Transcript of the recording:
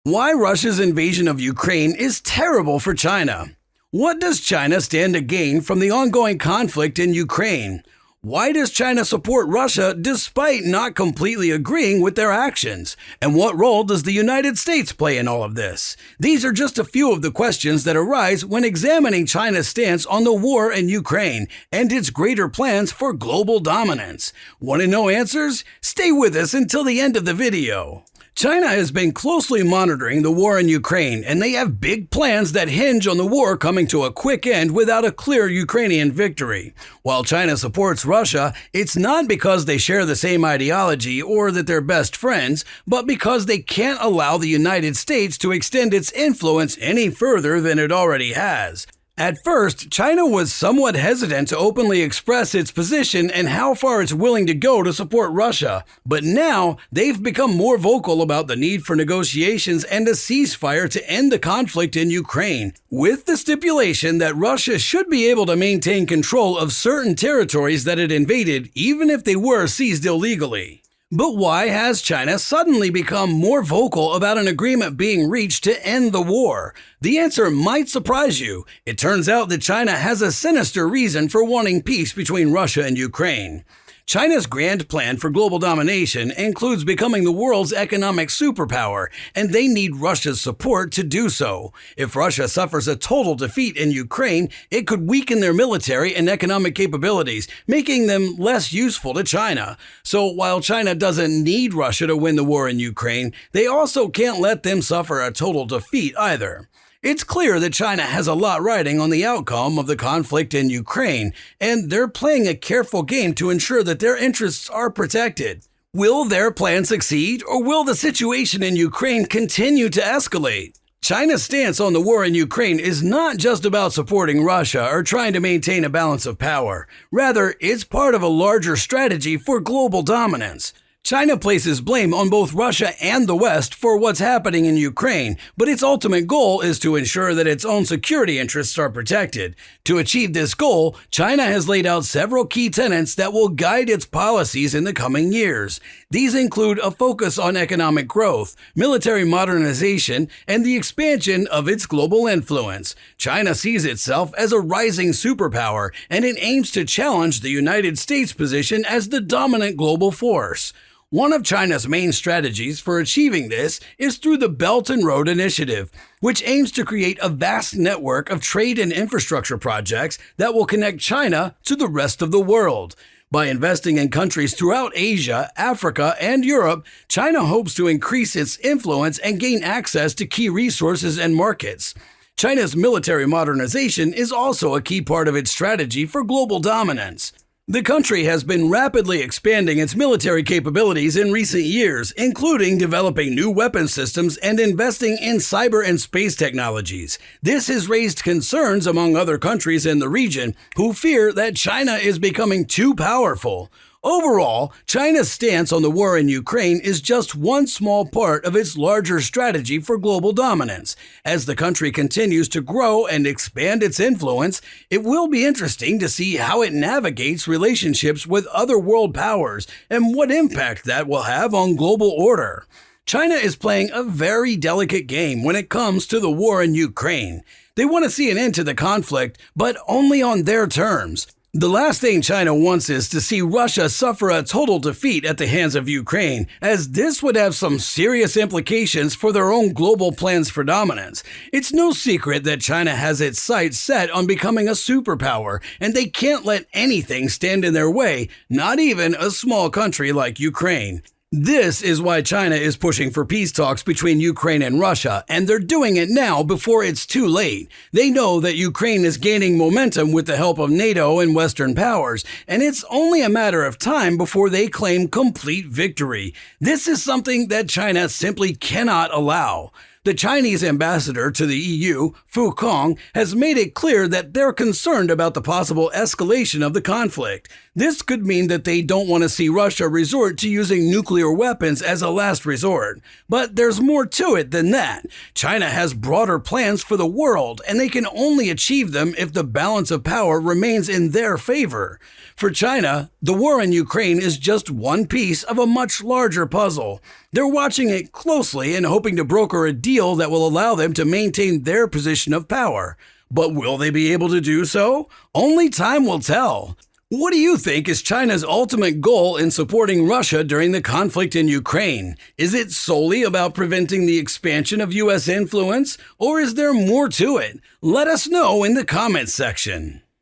Why Russia's invasion of Ukraine is terrible for China. What does China stand to gain from the ongoing conflict in Ukraine? Why does China support Russia despite not completely agreeing with their actions? And what role does the United States play in all of this? These are just a few of the questions that arise when examining China's stance on the war in Ukraine and its greater plans for global dominance. Want to know answers? Stay with us until the end of the video. China has been closely monitoring the war in Ukraine, and they have big plans that hinge on the war coming to a quick end without a clear Ukrainian victory. While China supports Russia, it's not because they share the same ideology or that they're best friends, but because they can't allow the United States to extend its influence any further than it already has. At first, China was somewhat hesitant to openly express its position and how far it's willing to go to support Russia, but now they've become more vocal about the need for negotiations and a ceasefire to end the conflict in Ukraine, with the stipulation that Russia should be able to maintain control of certain territories that it invaded, even if they were seized illegally. But why has China suddenly become more vocal about an agreement being reached to end the war? The answer might surprise you. It turns out that China has a sinister reason for wanting peace between Russia and Ukraine. China's grand plan for global domination includes becoming the world's economic superpower, and they need Russia's support to do so. If Russia suffers a total defeat in Ukraine, it could weaken their military and economic capabilities, making them less useful to China. So while China doesn't need Russia to win the war in Ukraine, they also can't let them suffer a total defeat either. It's clear that China has a lot riding on the outcome of the conflict in Ukraine, and they're playing a careful game to ensure that their interests are protected. Will their plan succeed, or will the situation in Ukraine continue to escalate? China's stance on the war in Ukraine is not just about supporting Russia or trying to maintain a balance of power. Rather, it's part of a larger strategy for global dominance. China places blame on both Russia and the West for what's happening in Ukraine, but its ultimate goal is to ensure that its own security interests are protected. To achieve this goal, China has laid out several key tenets that will guide its policies in the coming years. These include a focus on economic growth, military modernization, and the expansion of its global influence. China sees itself as a rising superpower, and it aims to challenge the United States' position as the dominant global force. One of China's main strategies for achieving this is through the Belt and Road Initiative, which aims to create a vast network of trade and infrastructure projects that will connect China to the rest of the world. By investing in countries throughout Asia, Africa, and Europe, China hopes to increase its influence and gain access to key resources and markets. China's military modernization is also a key part of its strategy for global dominance. The country has been rapidly expanding its military capabilities in recent years, including developing new weapon systems and investing in cyber and space technologies. This has raised concerns among other countries in the region who fear that China is becoming too powerful. Overall, China's stance on the war in Ukraine is just one small part of its larger strategy for global dominance. As the country continues to grow and expand its influence, it will be interesting to see how it navigates relationships with other world powers and what impact that will have on global order. China is playing a very delicate game when it comes to the war in Ukraine. They want to see an end to the conflict, but only on their terms. The last thing China wants is to see Russia suffer a total defeat at the hands of Ukraine, as this would have some serious implications for their own global plans for dominance. It's no secret that China has its sights set on becoming a superpower, and they can't let anything stand in their way, not even a small country like Ukraine. This is why China is pushing for peace talks between Ukraine and Russia, and they're doing it now before it's too late. They know that Ukraine is gaining momentum with the help of NATO and Western powers, and it's only a matter of time before they claim complete victory. This is something that China simply cannot allow. The Chinese ambassador to the EU, Fu Kong, has made it clear that they're concerned about the possible escalation of the conflict. This could mean that they don't want to see Russia resort to using nuclear weapons as a last resort. But there's more to it than that. China has broader plans for the world, and they can only achieve them if the balance of power remains in their favor. For China, the war in Ukraine is just one piece of a much larger puzzle. They're watching it closely and hoping to broker a deal that will allow them to maintain their position of power. But will they be able to do so? Only time will tell. What do you think is China's ultimate goal in supporting Russia during the conflict in Ukraine? Is it solely about preventing the expansion of U.S. influence, or is there more to it? Let us know in the comments section.